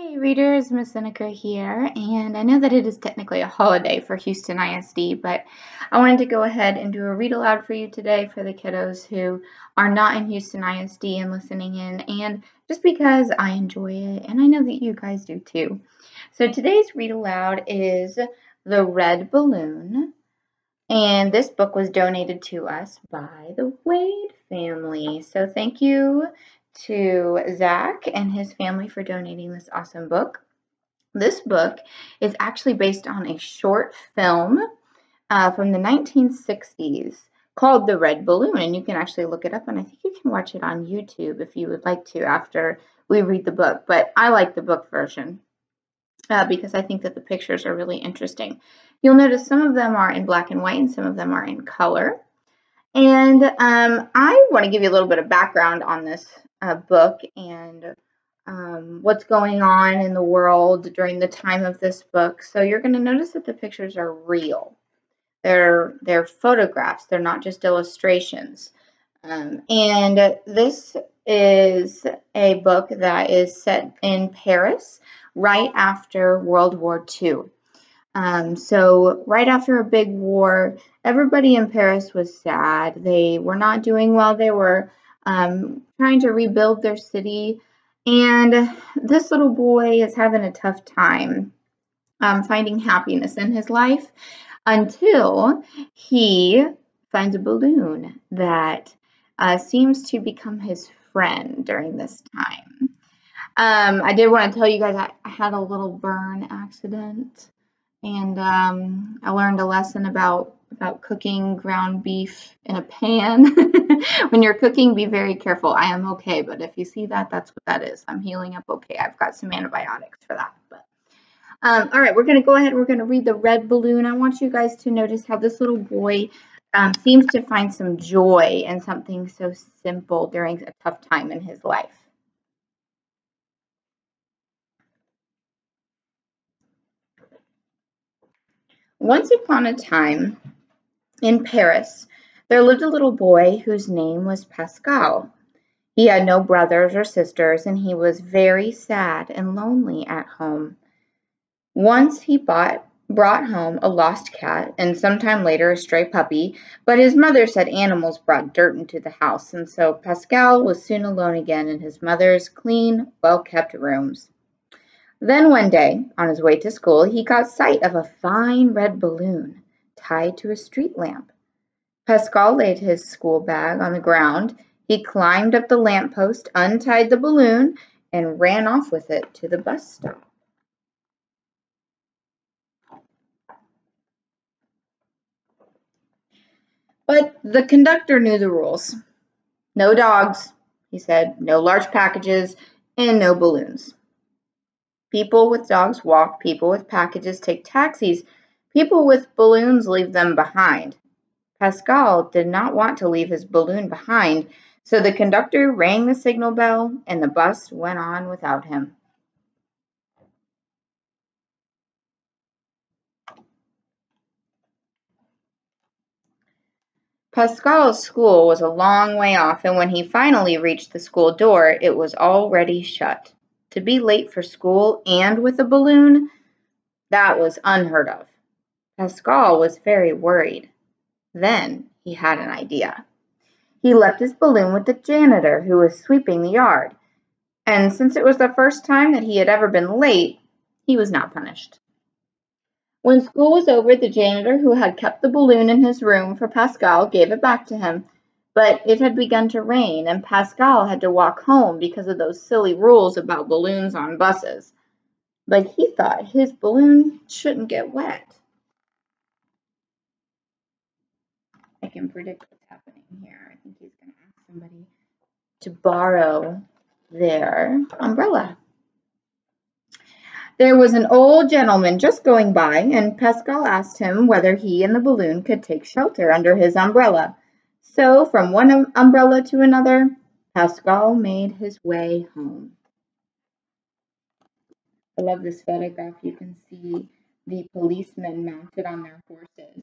Hey readers, Miss Zinecker here, and I know that it is technically a holiday for Houston ISD, but I wanted to go ahead and do a read aloud for you today for the kiddos who are not in Houston ISD and listening in, and just because I enjoy it, and I know that you guys do too. So today's read aloud is The Red Balloon, and this book was donated to us by the Wade family. So thank you to Zach and his family for donating this awesome book. This book is actually based on a short film from the 1960s called The Red Balloon, and you can actually look it up, and I think you can watch it on YouTube if you would like to after we read the book, but I like the book version because I think that the pictures are really interesting. You'll notice some of them are in black and white and some of them are in color. And I want to give you a little bit of background on this book and what's going on in the world during the time of this book. So you're going to notice that the pictures are real. They're photographs. They're not just illustrations. And this is a book that is set in Paris right after World War II. So right after a big war, everybody in Paris was sad. They were not doing well. They were trying to rebuild their city. And this little boy is having a tough time finding happiness in his life until he finds a balloon that seems to become his friend during this time. I did want to tell you guys I had a little burn accident, and I learned a lesson about cooking ground beef in a pan. When you're cooking, be very careful. I am okay, but if you see that, that's what that is. I'm healing up okay. I've got some antibiotics for that. But all right, we're going to go ahead. We're going to read The Red Balloon. I want you guys to notice how this little boy seems to find some joy in something so simple during a tough time in his life. Once upon a time, in Paris, there lived a little boy whose name was Pascal. He had no brothers or sisters, and he was very sad and lonely at home. Once he brought home a lost cat, and sometime later a stray puppy, but his mother said animals brought dirt into the house, and so Pascal was soon alone again in his mother's clean, well-kept rooms. Then one day, on his way to school, he caught sight of a fine red balloon tied to a street lamp. Pascal laid his school bag on the ground. He climbed up the lamppost, untied the balloon, and ran off with it to the bus stop. But the conductor knew the rules. No dogs, he said, no large packages, and no balloons. People with dogs walk, people with packages take taxis, people with balloons leave them behind. Pascal did not want to leave his balloon behind, so the conductor rang the signal bell and the bus went on without him. Pascal's school was a long way off, and when he finally reached the school door, it was already shut. To be late for school and with a balloon, that was unheard of. Pascal was very worried. Then he had an idea. He left his balloon with the janitor who was sweeping the yard, and since it was the first time that he had ever been late, he was not punished. When school was over, the janitor who had kept the balloon in his room for Pascal gave it back to him, but it had begun to rain, and Pascal had to walk home because of those silly rules about balloons on buses. But he thought his balloon shouldn't get wet. I can predict what's happening here. I think he's going to ask somebody to borrow their umbrella. There was an old gentleman just going by, and Pascal asked him whether he and the balloon could take shelter under his umbrella. So, from one umbrella to another, Pascal made his way home. I love this photograph. You can see the policemen mounted on their horses.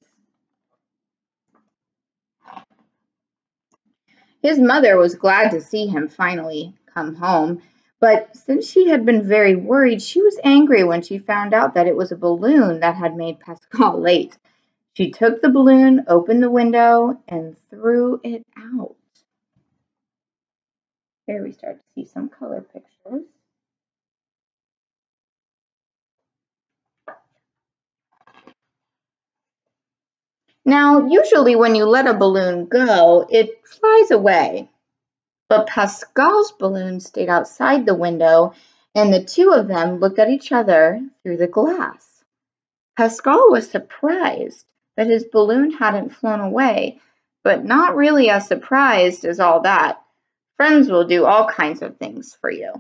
His mother was glad to see him finally come home, But since she had been very worried, she was angry when she found out that it was a balloon that had made Pascal late. She took the balloon, opened the window, and threw it out. Here we start to see some color pictures. Now, usually when you let a balloon go, it flies away. But Pascal's balloon stayed outside the window, and the two of them looked at each other through the glass. Pascal was surprised that his balloon hadn't flown away, but not really as surprised as all that. Friends will do all kinds of things for you.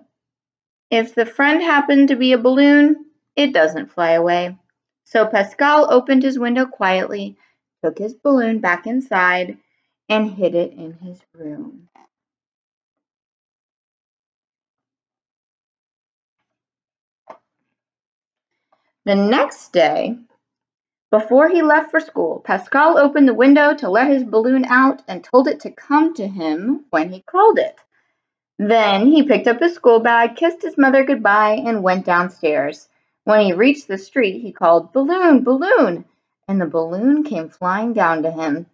If the friend happened to be a balloon, it doesn't fly away. So Pascal opened his window quietly, took his balloon back inside, and hid it in his room. The next day, before he left for school, Pascal opened the window to let his balloon out and told it to come to him when he called it. Then he picked up his school bag, kissed his mother goodbye, and went downstairs. When he reached the street, he called, "Balloon, balloon!" and the balloon came flying down to him.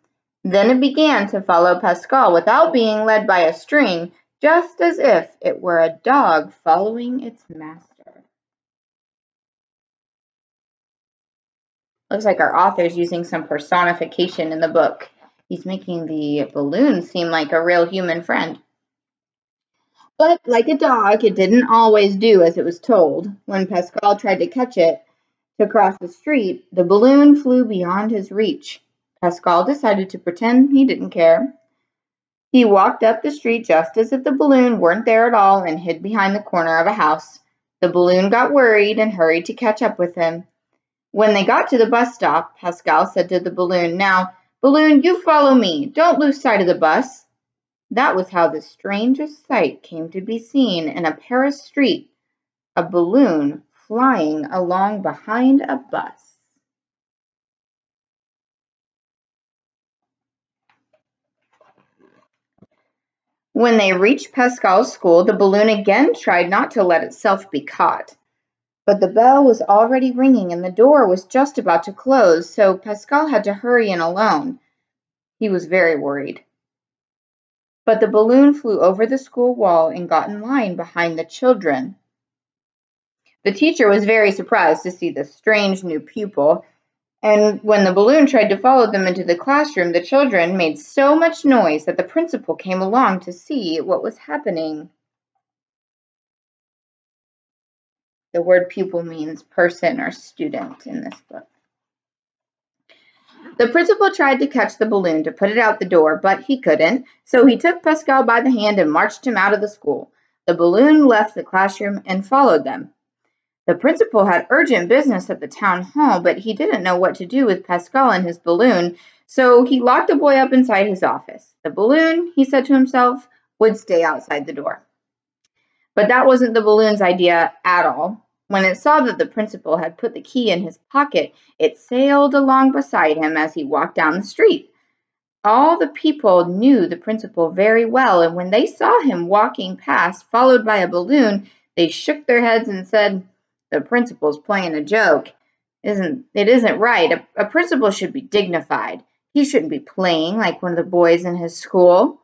Then it began to follow Pascal without being led by a string, just as if it were a dog following its master. Looks like our author's using some personification in the book. He's making the balloon seem like a real human friend. But like a dog, it didn't always do as it was told. When Pascal tried to catch it to cross the street, the balloon flew beyond his reach. Pascal decided to pretend he didn't care. He walked up the street just as if the balloon weren't there at all and hid behind the corner of a house. The balloon got worried and hurried to catch up with him. When they got to the bus stop, Pascal said to the balloon, "Now, balloon, you follow me. Don't lose sight of the bus." That was how the strangest sight came to be seen in a Paris street, a balloon flying along behind a bus. When they reached Pascal's school, the balloon again tried not to let itself be caught. But the bell was already ringing and the door was just about to close, so Pascal had to hurry in alone. He was very worried. But the balloon flew over the school wall and got in line behind the children. The teacher was very surprised to see this strange new pupil, and when the balloon tried to follow them into the classroom, the children made so much noise that the principal came along to see what was happening. The word pupil means person or student in this book. The principal tried to catch the balloon to put it out the door, but he couldn't, so he took Pascal by the hand and marched him out of the school. The balloon left the classroom and followed them. The principal had urgent business at the town hall, but he didn't know what to do with Pascal and his balloon, so he locked the boy up inside his office. The balloon, he said to himself, would stay outside the door. But that wasn't the balloon's idea at all. When it saw that the principal had put the key in his pocket, it sailed along beside him as he walked down the street. All the people knew the principal very well, and when they saw him walking past, followed by a balloon, they shook their heads and said, "The principal's playing a joke. It isn't right. A principal should be dignified. He shouldn't be playing like one of the boys in his school."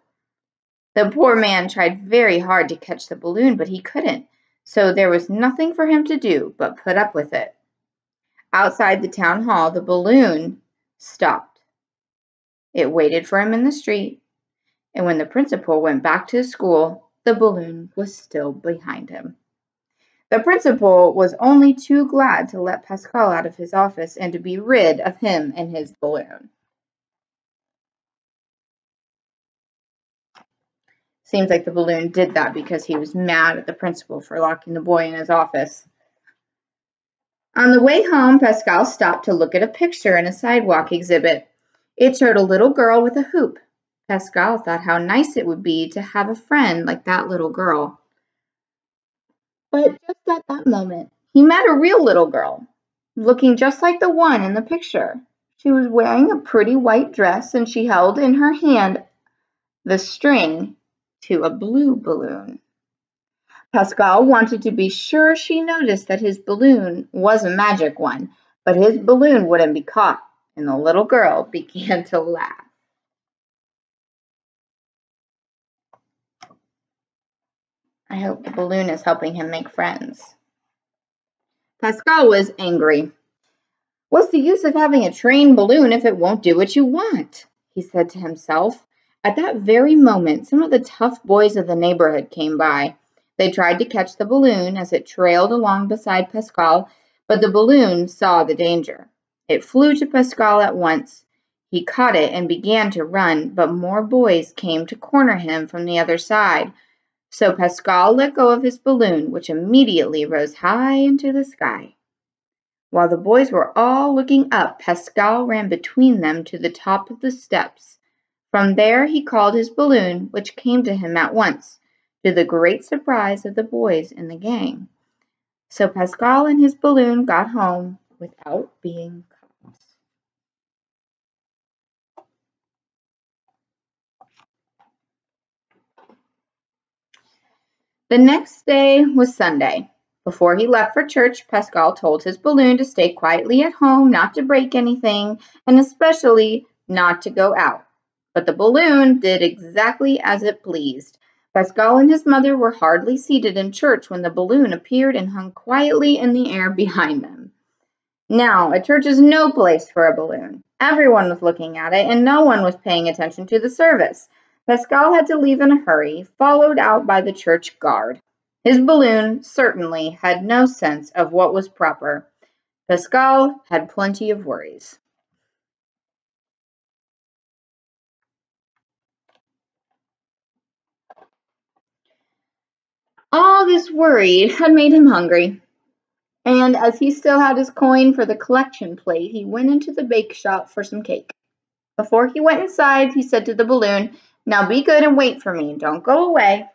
The poor man tried very hard to catch the balloon, but he couldn't, so there was nothing for him to do but put up with it. Outside the town hall, the balloon stopped. It waited for him in the street, and when the principal went back to school, the balloon was still behind him. The principal was only too glad to let Pascal out of his office and to be rid of him and his balloon. Seems like the balloon did that because he was mad at the principal for locking the boy in his office. On the way home, Pascal stopped to look at a picture in a sidewalk exhibit. It showed a little girl with a hoop. Pascal thought how nice it would be to have a friend like that little girl. But just at that moment, he met a real little girl, looking just like the one in the picture. She was wearing a pretty white dress, and she held in her hand the string to a blue balloon. Pascal wanted to be sure she noticed that his balloon was a magic one, but his balloon wouldn't be caught, and the little girl began to laugh. I hope the balloon is helping him make friends. Pascal was angry. "What's the use of having a trained balloon if it won't do what you want?" he said to himself. At that very moment, some of the tough boys of the neighborhood came by. They tried to catch the balloon as it trailed along beside Pascal, but the balloon saw the danger. It flew to Pascal at once. He caught it and began to run, but more boys came to corner him from the other side. So Pascal let go of his balloon, which immediately rose high into the sky. While the boys were all looking up, Pascal ran between them to the top of the steps. From there he called his balloon, which came to him at once, to the great surprise of the boys in the gang. So Pascal and his balloon got home without being caught. The next day was Sunday. Before he left for church, Pascal told his balloon to stay quietly at home, not to break anything, and especially not to go out. But the balloon did exactly as it pleased. Pascal and his mother were hardly seated in church when the balloon appeared and hung quietly in the air behind them. Now, a church is no place for a balloon. Everyone was looking at it, and no one was paying attention to the service. Pascal had to leave in a hurry, followed out by the church guard. His balloon certainly had no sense of what was proper. Pascal had plenty of worries. All this worry had made him hungry, and as he still had his coin for the collection plate, he went into the bake shop for some cake. Before he went inside, he said to the balloon, "Now be good and wait for me. Don't go away."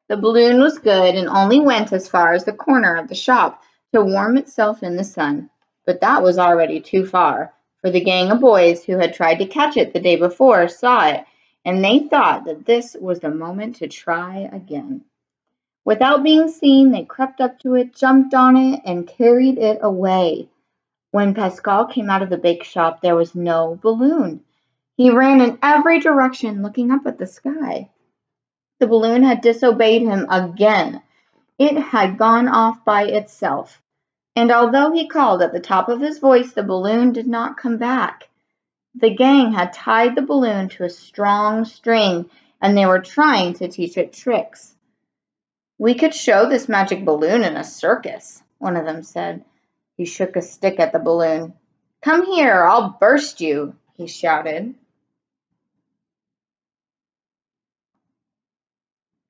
The balloon was good and only went as far as the corner of the shop to warm itself in the sun. But that was already too far, for the gang of boys who had tried to catch it the day before saw it, and they thought that this was the moment to try again. Without being seen, they crept up to it, jumped on it, and carried it away. When Pascal came out of the bake shop, there was no balloon. He ran in every direction, looking up at the sky. The balloon had disobeyed him again. It had gone off by itself. And although he called at the top of his voice, the balloon did not come back. The gang had tied the balloon to a strong string, and they were trying to teach it tricks. "We could show this magic balloon in a circus," one of them said. He shook a stick at the balloon. "Come here, I'll burst you," he shouted.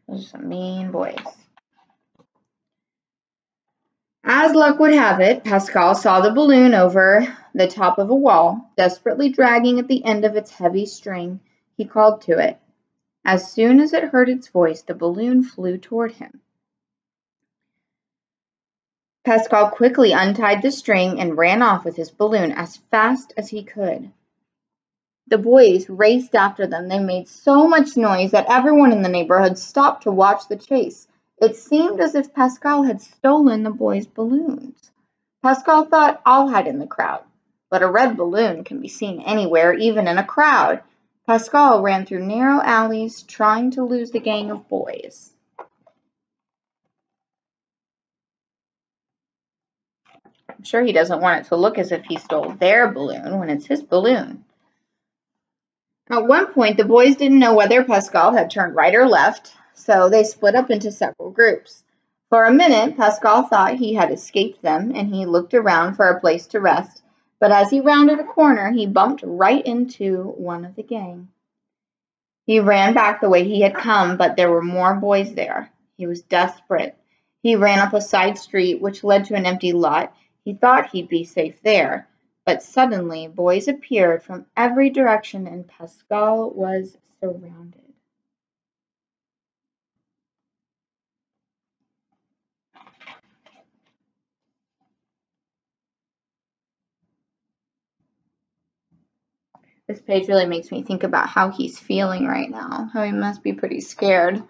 Those are some mean boys. As luck would have it, Pascal saw the balloon over the top of a wall, desperately dragging at the end of its heavy string. He called to it. As soon as it heard its voice, the balloon flew toward him. Pascal quickly untied the string and ran off with his balloon as fast as he could. The boys raced after them. They made so much noise that everyone in the neighborhood stopped to watch the chase. It seemed as if Pascal had stolen the boys' balloons. Pascal thought, "I'll hide in the crowd." But a red balloon can be seen anywhere, even in a crowd. Pascal ran through narrow alleys, trying to lose the gang of boys. I'm sure he doesn't want it to look as if he stole their balloon when it's his balloon. At one point, the boys didn't know whether Pascal had turned right or left, so they split up into several groups. For a minute, Pascal thought he had escaped them, and he looked around for a place to rest, but as he rounded a corner, he bumped right into one of the gang. He ran back the way he had come, but there were more boys there. He was desperate. He ran up a side street, which led to an empty lot. He thought he'd be safe there. But suddenly, boys appeared from every direction, and Pascal was surrounded. This page really makes me think about how he's feeling right now, how he must be pretty scared.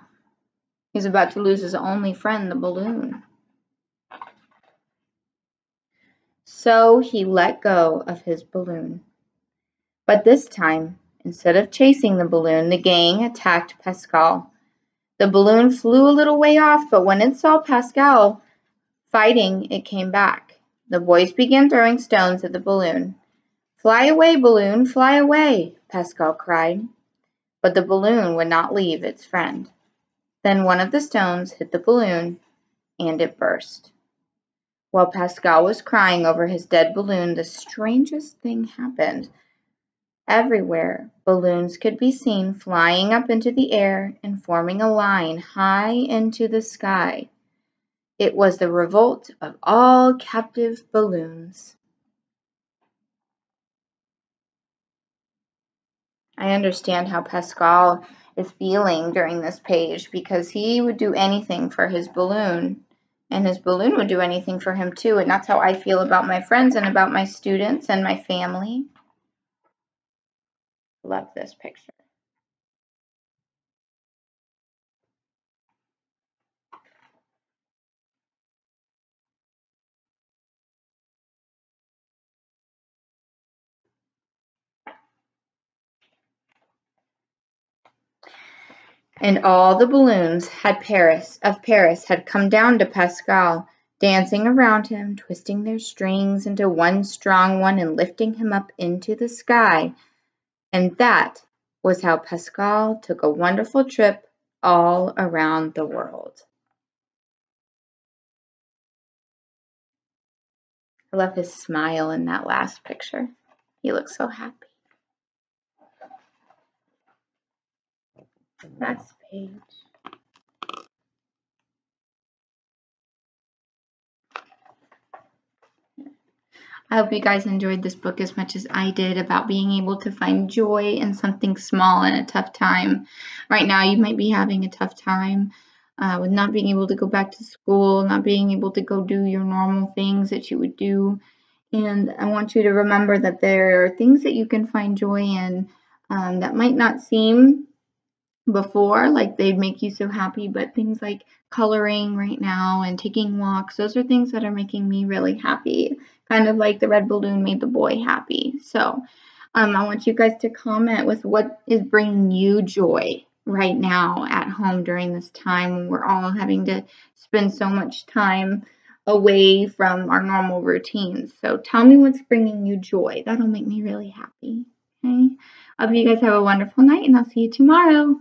He's about to lose his only friend, the balloon. So he let go of his balloon. But this time, instead of chasing the balloon, the gang attacked Pascal. The balloon flew a little way off, but when it saw Pascal fighting, it came back. The boys began throwing stones at the balloon. "Fly away, balloon, fly away," Pascal cried. But the balloon would not leave its friend. Then one of the stones hit the balloon, and it burst. While Pascal was crying over his dead balloon, the strangest thing happened. Everywhere, balloons could be seen flying up into the air and forming a line high into the sky. It was the revolt of all captive balloons. I understand how Pascal is feeling during this page because he would do anything for his balloon, and his balloon would do anything for him too, and that's how I feel about my friends and about my students and my family. Love this picture. And all the balloons of Paris had come down to Pascal, dancing around him, twisting their strings into one strong one and lifting him up into the sky. And that was how Pascal took a wonderful trip all around the world. I love his smile in that last picture. He looks so happy. Next page. I hope you guys enjoyed this book as much as I did about being able to find joy in something small in a tough time. Right now, you might be having a tough time with not being able to go back to school, not being able to go do your normal things that you would do. And I want you to remember that there are things that you can find joy in that might not seem before like they'd make you so happy, but things like coloring right now and taking walks, those are things that are making me really happy, kind of like the red balloon made the boy happy. So I want you guys to comment with what is bringing you joy right now at home during this time when we're all having to spend so much time away from our normal routines. So tell me what's bringing you joy. That'll make me really happy. Okay. I hope you guys have a wonderful night, and I'll see you tomorrow.